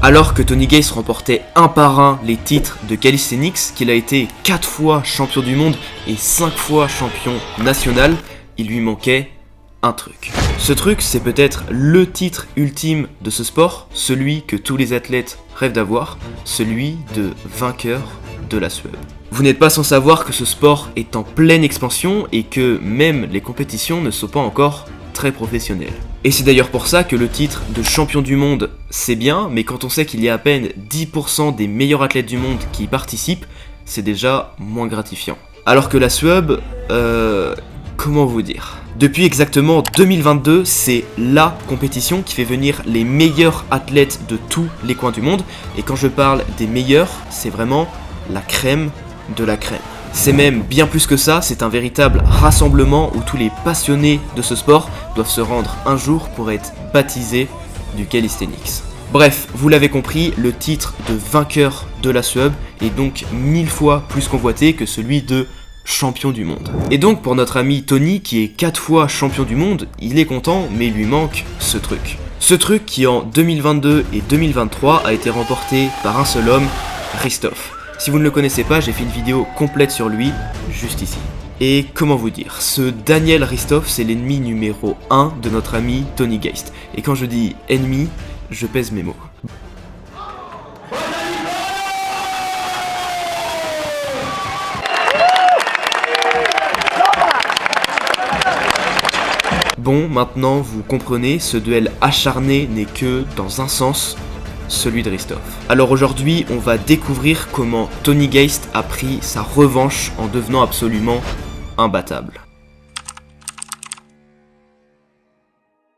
Alors que Tony Geist remportait un par un les titres de calisthenics, qu'il a été 4 fois champion du monde et 5 fois champion national, il lui manquait un truc. Ce truc, c'est peut-être le titre ultime de ce sport, celui que tous les athlètes rêvent d'avoir, celui de vainqueur de la SWEB. Vous n'êtes pas sans savoir que ce sport est en pleine expansion et que même les compétitions ne sont pas encore très professionnelles. Et c'est d'ailleurs pour ça que le titre de champion du monde, c'est bien, mais quand on sait qu'il y a à peine 10% des meilleurs athlètes du monde qui y participent, c'est déjà moins gratifiant. Alors que la SWEB, comment vous dire ? Depuis exactement 2022, c'est LA compétition qui fait venir les meilleurs athlètes de tous les coins du monde. Et quand je parle des meilleurs, c'est vraiment la crème de la crème. C'est même bien plus que ça, c'est un véritable rassemblement où tous les passionnés de ce sport doivent se rendre un jour pour être baptisés du calisthenics. Bref, vous l'avez compris, le titre de vainqueur de la SWEB est donc 1000 fois plus convoité que celui de champion du monde. Et donc pour notre ami Tony, qui est 4 fois champion du monde, il est content, mais il lui manque ce truc. Ce truc qui en 2022 et 2023 a été remporté par un seul homme, Hristov. Si vous ne le connaissez pas, j'ai fait une vidéo complète sur lui, juste ici. Et comment vous dire, ce Daniel Hristov, c'est l'ennemi numéro 1 de notre ami Tony Geist. Et quand je dis ennemi, je pèse mes mots. Bon, maintenant vous comprenez, ce duel acharné n'est que, dans un sens, celui de Hristov. Alors aujourd'hui, on va découvrir comment Tony Geist a pris sa revanche en devenant absolument imbattable.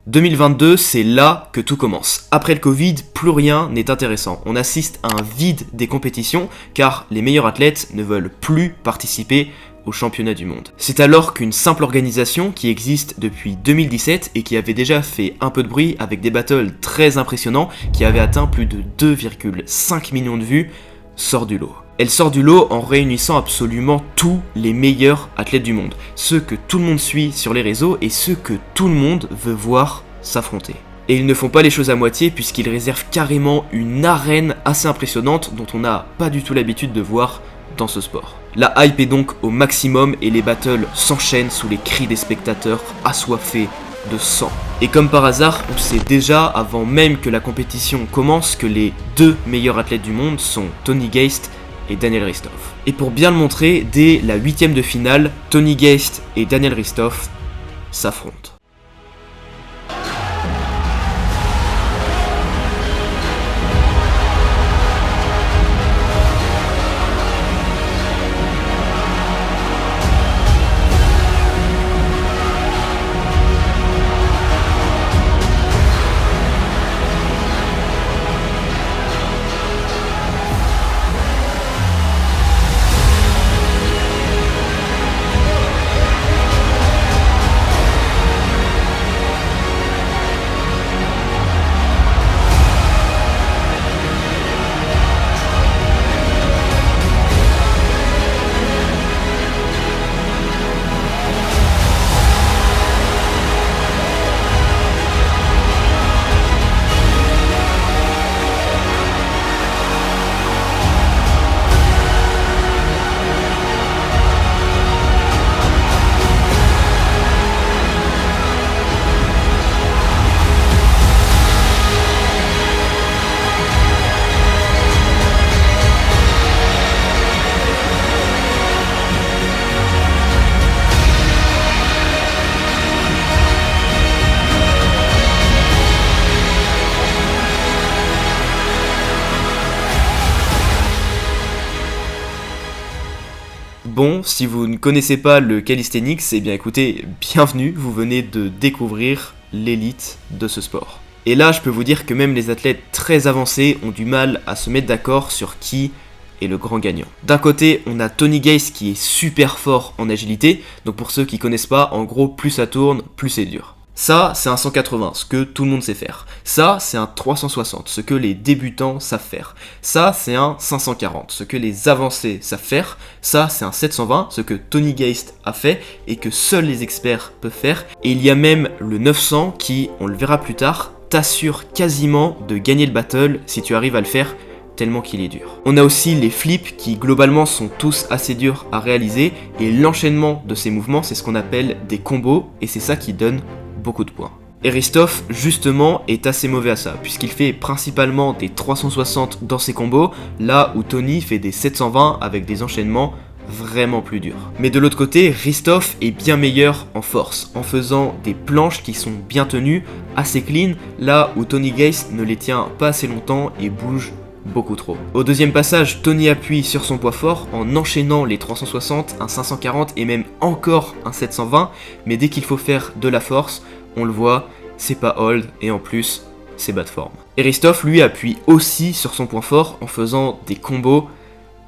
2022, c'est là que tout commence. Après le Covid, plus rien n'est intéressant. On assiste à un vide des compétitions car les meilleurs athlètes ne veulent plus participer au championnat du monde. C'est alors qu'une simple organisation qui existe depuis 2017 et qui avait déjà fait un peu de bruit avec des battles très impressionnants qui avaient atteint plus de 2,5 millions de vues, sort du lot. Elle sort du lot en réunissant absolument tous les meilleurs athlètes du monde, ceux que tout le monde suit sur les réseaux et ceux que tout le monde veut voir s'affronter. Et ils ne font pas les choses à moitié puisqu'ils réservent carrément une arène assez impressionnante dont on n'a pas du tout l'habitude de voir dans ce sport. La hype est donc au maximum et les battles s'enchaînent sous les cris des spectateurs assoiffés de sang. Et comme par hasard, on sait déjà avant même que la compétition commence que les 2 meilleurs athlètes du monde sont Tony Geist et Daniel Hristov. Et pour bien le montrer, dès la 8ème de finale, Tony Geist et Daniel Hristov s'affrontent. Bon, si vous ne connaissez pas le calisthenics, eh bien écoutez, bienvenue, vous venez de découvrir l'élite de ce sport. Et là, je peux vous dire que même les athlètes très avancés ont du mal à se mettre d'accord sur qui est le grand gagnant. D'un côté, on a Tony Geist qui est super fort en agilité, donc pour ceux qui connaissent pas, en gros, plus ça tourne, plus c'est dur. Ça, c'est un 180, ce que tout le monde sait faire. Ça, c'est un 360, ce que les débutants savent faire. Ça, c'est un 540, ce que les avancés savent faire. Ça, c'est un 720, ce que Tony Geist a fait et que seuls les experts peuvent faire. Et il y a même le 900 qui, on le verra plus tard, t'assure quasiment de gagner le battle si tu arrives à le faire, tellement qu'il est dur. On a aussi les flips qui globalement sont tous assez durs à réaliser, et l'enchaînement de ces mouvements c'est ce qu'on appelle des combos, et c'est ça qui donne beaucoup de points. Et Hristov justement est assez mauvais à ça, puisqu'il fait principalement des 360 dans ses combos, là où Tony fait des 720 avec des enchaînements vraiment plus durs. Mais de l'autre côté, Hristov est bien meilleur en force, en faisant des planches qui sont bien tenues, assez clean, là où Tony Geist ne les tient pas assez longtemps et bouge beaucoup trop. Au deuxième passage, Tony appuie sur son poids fort en enchaînant les 360, un 540 et même encore un 720, mais dès qu'il faut faire de la force, on le voit, c'est pas hold et en plus, c'est bas de forme. Et Hristov lui appuie aussi sur son point fort en faisant des combos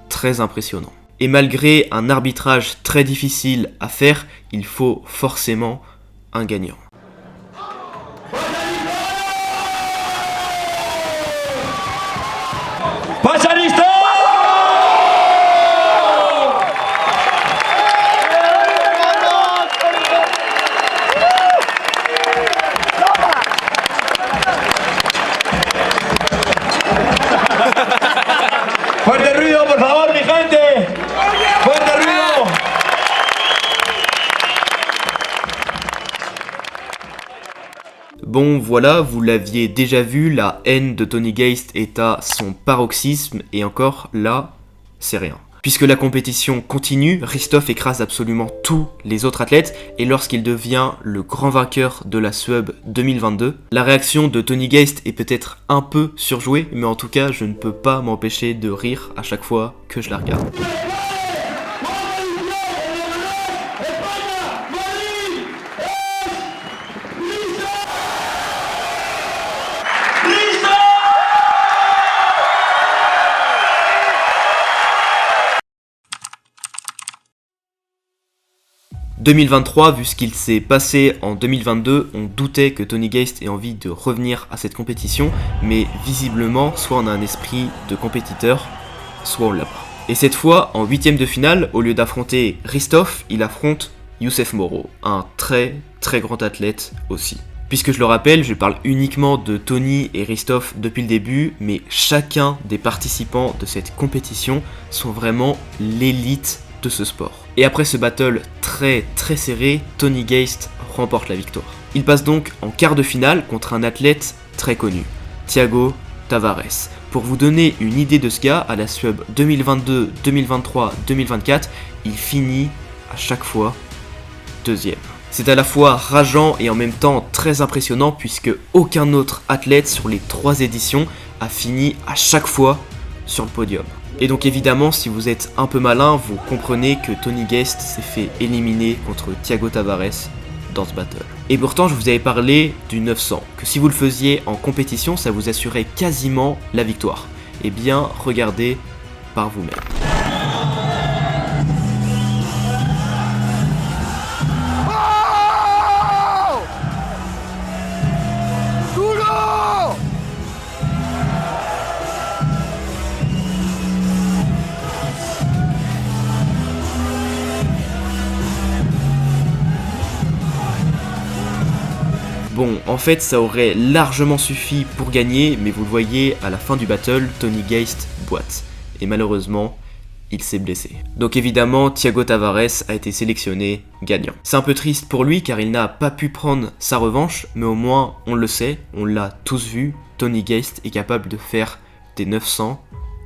très impressionnants. Et malgré un arbitrage très difficile à faire, il faut forcément un gagnant. Fuerte ruido, por favor, mi gente. Fuerte ruido. Bon voilà, vous l'aviez déjà vu, la haine de Tony Geist est à son paroxysme, et encore là, c'est rien. Puisque la compétition continue, Hristov écrase absolument tous les autres athlètes, et lorsqu'il devient le grand vainqueur de la SUB 2022, la réaction de Tony Geist est peut-être un peu surjouée, mais en tout cas, je ne peux pas m'empêcher de rire à chaque fois que je la regarde. « 2023, vu ce qu'il s'est passé en 2022, on doutait que Tony Geist ait envie de revenir à cette compétition, mais visiblement, soit on a un esprit de compétiteur, soit on l'a pas. Et cette fois, en huitième de finale, au lieu d'affronter Hristov, il affronte Youssef Moro, un très très grand athlète aussi. Puisque je le rappelle, je parle uniquement de Tony et Hristov depuis le début, mais chacun des participants de cette compétition sont vraiment l'élite de ce sport. Et après ce battle très très serré, Tony Geist remporte la victoire. Il passe donc en quart de finale contre un athlète très connu, Thiago Tavares. Pour vous donner une idée de ce gars, à la SUB 2022, 2023, 2024, il finit à chaque fois deuxième. C'est à la fois rageant et en même temps très impressionnant puisque aucun autre athlète sur les 3 éditions a fini à chaque fois sur le podium. Et donc évidemment, si vous êtes un peu malin, vous comprenez que Tony Geist s'est fait éliminer contre Thiago Tavares dans ce battle. Et pourtant, je vous avais parlé du 900, que si vous le faisiez en compétition, ça vous assurait quasiment la victoire. Eh bien, regardez par vous-même. Bon, en fait, ça aurait largement suffi pour gagner, mais vous le voyez, à la fin du battle, Tony Geist boite. Et malheureusement, il s'est blessé. Donc évidemment, Thiago Tavares a été sélectionné gagnant. C'est un peu triste pour lui car il n'a pas pu prendre sa revanche, mais au moins, on le sait, on l'a tous vu, Tony Geist est capable de faire des 900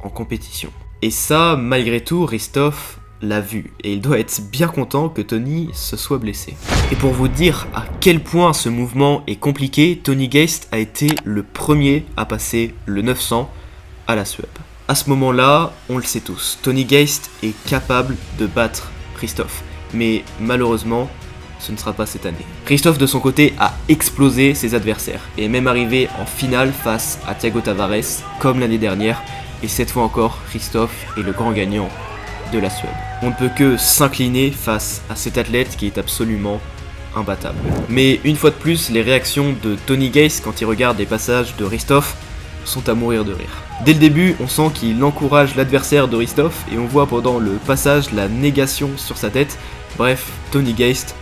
en compétition. Et ça, malgré tout, Hristov l'a vu, et il doit être bien content que Tony se soit blessé. Et pour vous dire à quel point ce mouvement est compliqué, Tony Geist a été le premier à passer le 900 à la SUB. À ce moment-là, on le sait tous, Tony Geist est capable de battre Hristov, mais malheureusement, ce ne sera pas cette année. Hristov de son côté a explosé ses adversaires, et est même arrivé en finale face à Thiago Tavares, comme l'année dernière, et cette fois encore, Hristov est le grand gagnant de la SUB. On ne peut que s'incliner face à cet athlète qui est absolument imbattable. Mais une fois de plus, les réactions de Tony Geist quand il regarde les passages de Hristov sont à mourir de rire. Dès le début, on sent qu'il encourage l'adversaire de Hristov et on voit pendant le passage la négation sur sa tête. Bref, Tony Geist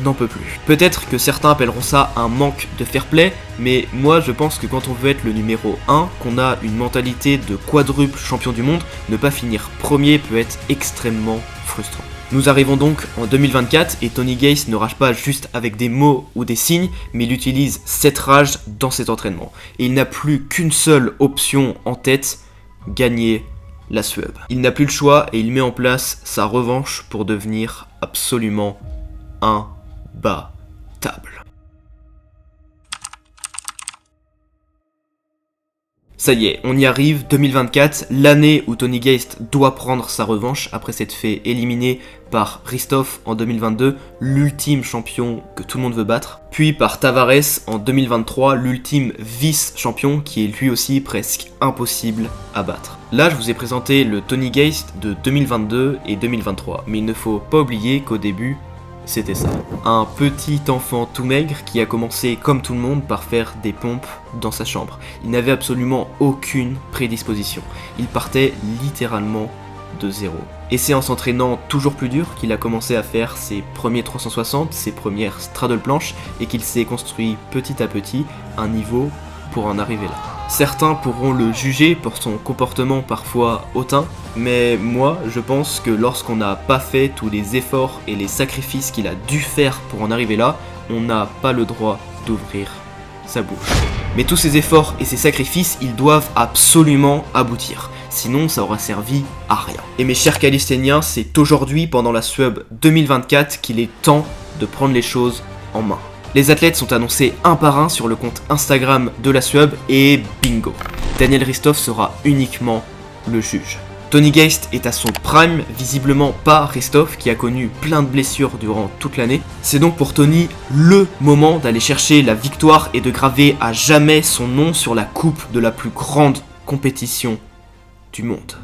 n'en peut plus. Peut-être que certains appelleront ça un manque de fair play, mais moi je pense que quand on veut être le numéro 1, qu'on a une mentalité de quadruple champion du monde, ne pas finir premier peut être extrêmement frustrant. Nous arrivons donc en 2024 et Tony Gaze ne rage pas juste avec des mots ou des signes, mais il utilise cette rage dans cet entraînement. Et il n'a plus qu'une seule option en tête, gagner la SUEB. Il n'a plus le choix et il met en place sa revanche pour devenir absolument imbattable. Ça y est, on y arrive, 2024, l'année où Tony Gaze doit prendre sa revanche après s'être fait éliminer par Hristov en 2022, l'ultime champion que tout le monde veut battre, puis par Tavares en 2023, l'ultime vice-champion qui est lui aussi presque impossible à battre. Là, je vous ai présenté le Tony Gaze de 2022 et 2023, mais il ne faut pas oublier qu'au début, c'était ça. Un petit enfant tout maigre qui a commencé comme tout le monde par faire des pompes dans sa chambre. Il n'avait absolument aucune prédisposition. Il partait littéralement de zéro. Et c'est en s'entraînant toujours plus dur qu'il a commencé à faire ses premiers 360, ses premières straddle planches et qu'il s'est construit petit à petit un niveau pour en arriver là. Certains pourront le juger pour son comportement parfois hautain, mais moi je pense que lorsqu'on n'a pas fait tous les efforts et les sacrifices qu'il a dû faire pour en arriver là, on n'a pas le droit d'ouvrir sa bouche. Mais tous ces efforts et ces sacrifices, ils doivent absolument aboutir, sinon ça aura servi à rien. Et mes chers calisthéniens, c'est aujourd'hui pendant la SUEB 2024 qu'il est temps de prendre les choses en main. Les athlètes sont annoncés un par un sur le compte Instagram de la SUEB et bingo, Daniel Hristov sera uniquement le juge. Tony Gaze est à son prime, visiblement pas Hristov qui a connu plein de blessures durant toute l'année. C'est donc pour Tony le moment d'aller chercher la victoire et de graver à jamais son nom sur la coupe de la plus grande compétition du monde.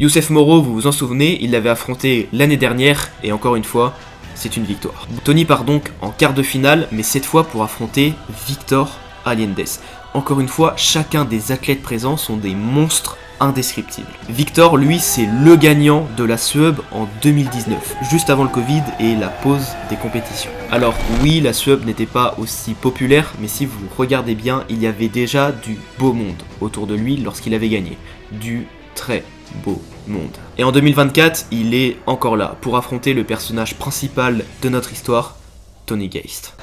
Youssef Moro, vous vous en souvenez, il l'avait affronté l'année dernière, et encore une fois, c'est une victoire. Tony part donc en quart de finale, mais cette fois pour affronter Victor Aliendes. Encore une fois, chacun des athlètes présents sont des monstres indescriptibles. Victor, lui, c'est le gagnant de la SUEB en 2019, juste avant le Covid et la pause des compétitions. Alors oui, la SUEB n'était pas aussi populaire, mais si vous regardez bien, il y avait déjà du beau monde autour de lui lorsqu'il avait gagné. Du très beau monde. Et en 2024, il est encore là pour affronter le personnage principal de notre histoire, Tony Gaze.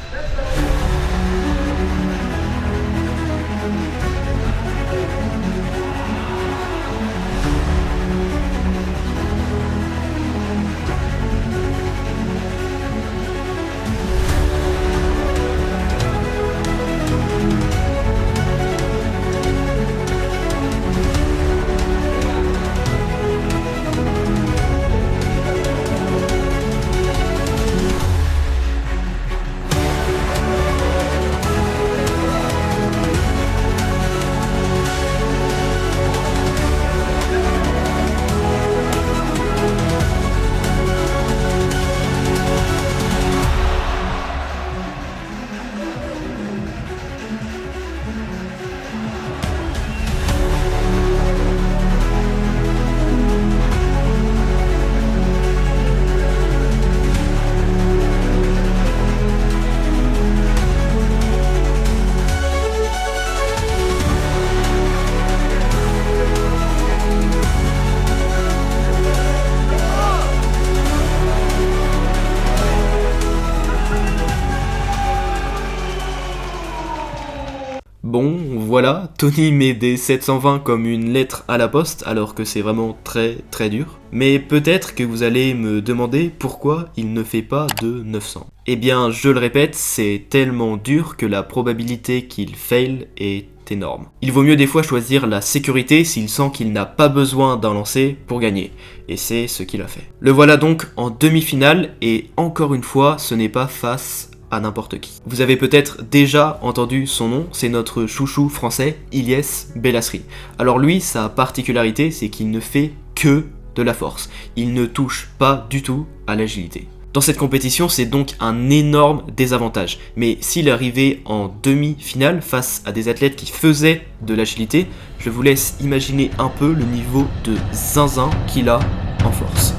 Bon, voilà, Tony met des 720 comme une lettre à la poste, alors que c'est vraiment très très dur. Mais peut-être que vous allez me demander pourquoi il ne fait pas de 900. Eh bien, je le répète, c'est tellement dur que la probabilité qu'il fail est énorme. Il vaut mieux des fois choisir la sécurité s'il sent qu'il n'a pas besoin d'un lancer pour gagner, et c'est ce qu'il a fait. Le voilà donc en demi-finale, et encore une fois, ce n'est pas face à n'importe qui. Vous avez peut-être déjà entendu son nom, c'est notre chouchou français, Ilyes Belhasri. Alors lui, sa particularité, c'est qu'il ne fait que de la force. Il ne touche pas du tout à l'agilité. Dans cette compétition, c'est donc un énorme désavantage. Mais s'il arrivait en demi-finale face à des athlètes qui faisaient de l'agilité, je vous laisse imaginer un peu le niveau de zinzin qu'il a en force.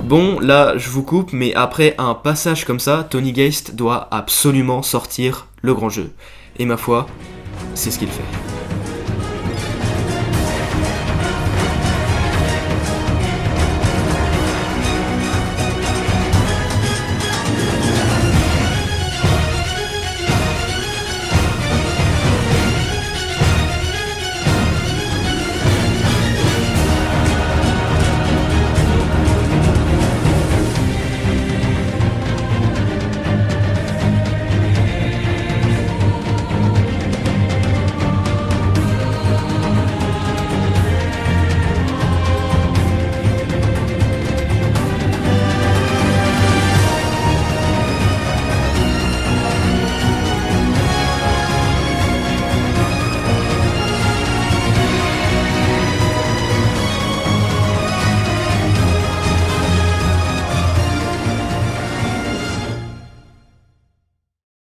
Bon, là, je vous coupe, mais après un passage comme ça, Tony Geist doit absolument sortir le grand jeu. Et ma foi, c'est ce qu'il fait.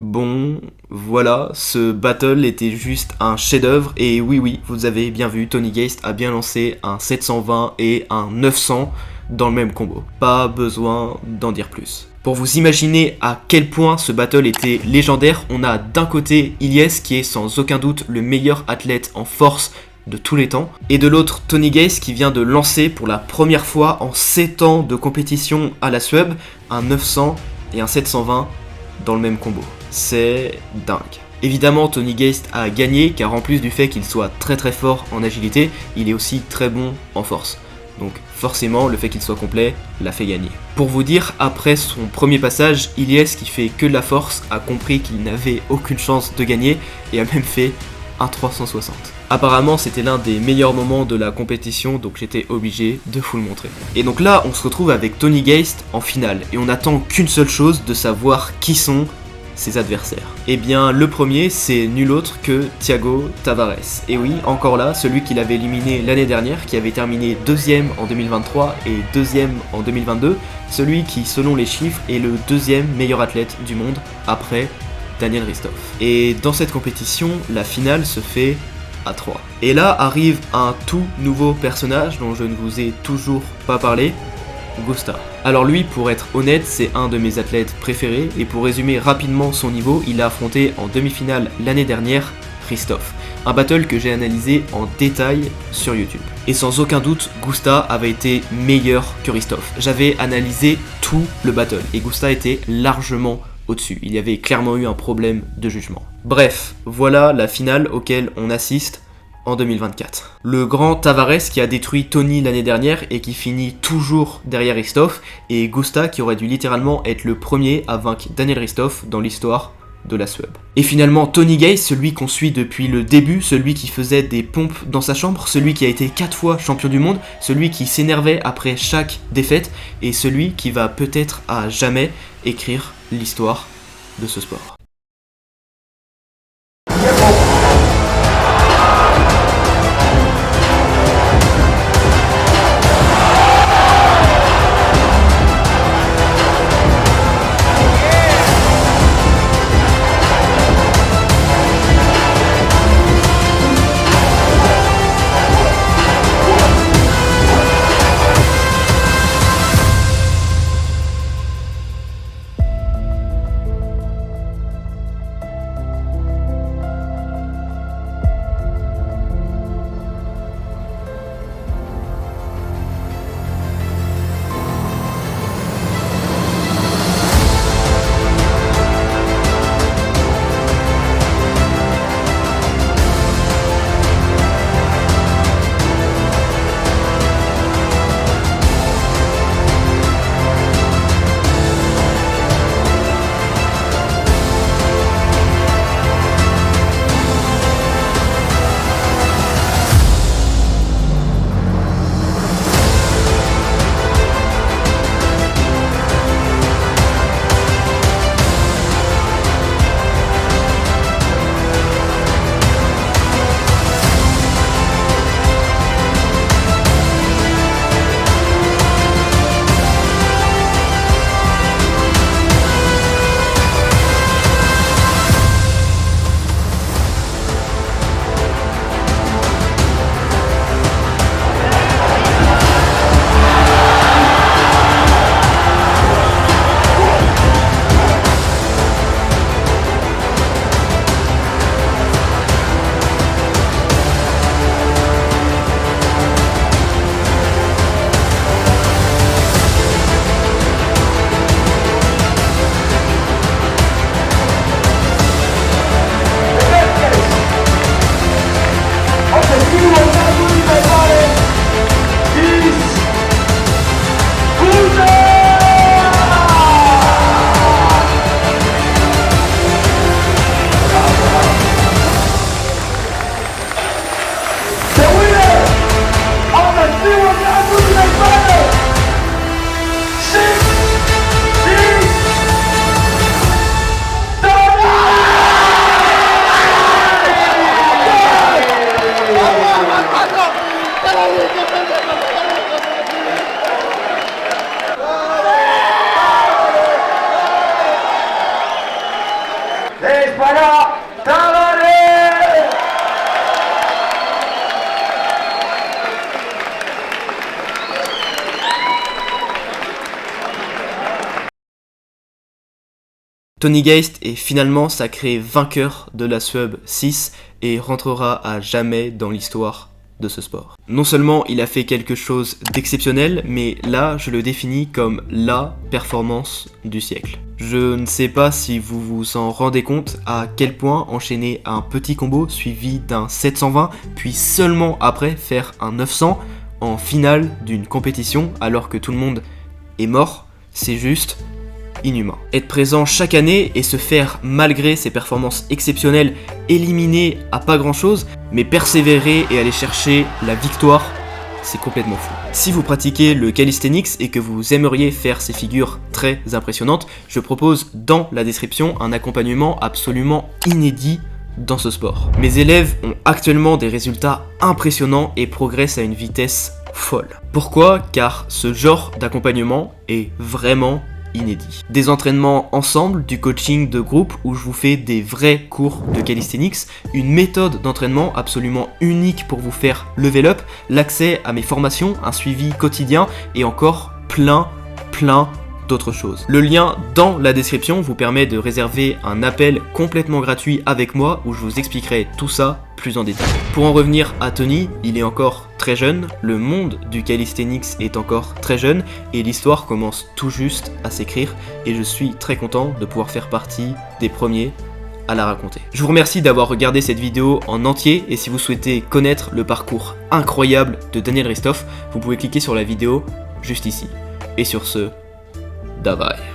Bon, voilà, ce battle était juste un chef-d'œuvre et oui, vous avez bien vu, Tony Geist a bien lancé un 720 et un 900 dans le même combo. Pas besoin d'en dire plus. Pour vous imaginer à quel point ce battle était légendaire, on a d'un côté Ilyes qui est sans aucun doute le meilleur athlète en force de tous les temps, et de l'autre Tony Geist qui vient de lancer pour la première fois en 7 ans de compétition à la SWEB un 900 et un 720 dans le même combo. C'est dingue. Évidemment, Tony Geist a gagné car en plus du fait qu'il soit très très fort en agilité, il est aussi très bon en force. Donc forcément, le fait qu'il soit complet l'a fait gagner. Pour vous dire, après son premier passage, Ilyes, qui fait que de la force, a compris qu'il n'avait aucune chance de gagner et a même fait un 360. Apparemment, c'était l'un des meilleurs moments de la compétition, donc j'étais obligé de vous le montrer. Et donc là, on se retrouve avec Tony Geist en finale, et on n'attend qu'une seule chose, de savoir qui sont ses adversaires. Et bien, le premier, c'est nul autre que Thiago Tavares. Et oui, encore là, celui qu'il avait éliminé l'année dernière, qui avait terminé 2ème en 2023 et 2ème en 2022, celui qui, selon les chiffres, est le 2e meilleur athlète du monde, après Daniel Ristov. Et dans cette compétition, la finale se fait à 3. Et là arrive un tout nouveau personnage dont je ne vous ai toujours pas parlé, Gusta. Alors lui, pour être honnête, c'est un de mes athlètes préférés, et pour résumer rapidement son niveau, il a affronté en demi-finale l'année dernière Ristov. Un battle que j'ai analysé en détail sur YouTube. Et sans aucun doute, Gusta avait été meilleur que Ristov. J'avais analysé tout le battle, et Gusta était largement au-dessus. Il y avait clairement eu un problème de jugement. Bref, voilà la finale auquel on assiste en 2024. Le grand Tavares qui a détruit Tony l'année dernière et qui finit toujours derrière Ristov, et Gusta qui aurait dû littéralement être le premier à vaincre Daniel Ristov dans l'histoire de la SWEB. Et finalement Tony Geist, celui qu'on suit depuis le début, celui qui faisait des pompes dans sa chambre, celui qui a été 4 fois champion du monde, celui qui s'énervait après chaque défaite, et celui qui va peut-être à jamais écrire l'histoire de ce sport. Tony Geist est finalement sacré vainqueur de la Sub 6 et rentrera à jamais dans l'histoire de ce sport. Non seulement il a fait quelque chose d'exceptionnel, mais là je le définis comme la performance du siècle. Je ne sais pas si vous vous en rendez compte à quel point enchaîner un petit combo suivi d'un 720, puis seulement après faire un 900 en finale d'une compétition alors que tout le monde est mort, c'est juste inhumain. Être présent chaque année et se faire, malgré ses performances exceptionnelles, éliminer à pas grand chose, mais persévérer et aller chercher la victoire, c'est complètement fou. Si vous pratiquez le calisthenics et que vous aimeriez faire ces figures très impressionnantes, je propose dans la description un accompagnement absolument inédit dans ce sport. Mes élèves ont actuellement des résultats impressionnants et progressent à une vitesse folle. Pourquoi ? Car ce genre d'accompagnement est vraiment inédit. Des entraînements ensemble, du coaching de groupe où je vous fais des vrais cours de calisthenics, une méthode d'entraînement absolument unique pour vous faire level up, l'accès à mes formations, un suivi quotidien et encore plein d'autres choses. Le lien dans la description vous permet de réserver un appel complètement gratuit avec moi où je vous expliquerai tout ça plus en détail. Pour en revenir à Tony, il est encore très jeune, le monde du calisthenics est encore très jeune et l'histoire commence tout juste à s'écrire et je suis très content de pouvoir faire partie des premiers à la raconter. Je vous remercie d'avoir regardé cette vidéo en entier et si vous souhaitez connaître le parcours incroyable de Daniel Ristoff, vous pouvez cliquer sur la vidéo juste ici. Et sur ce, Davai.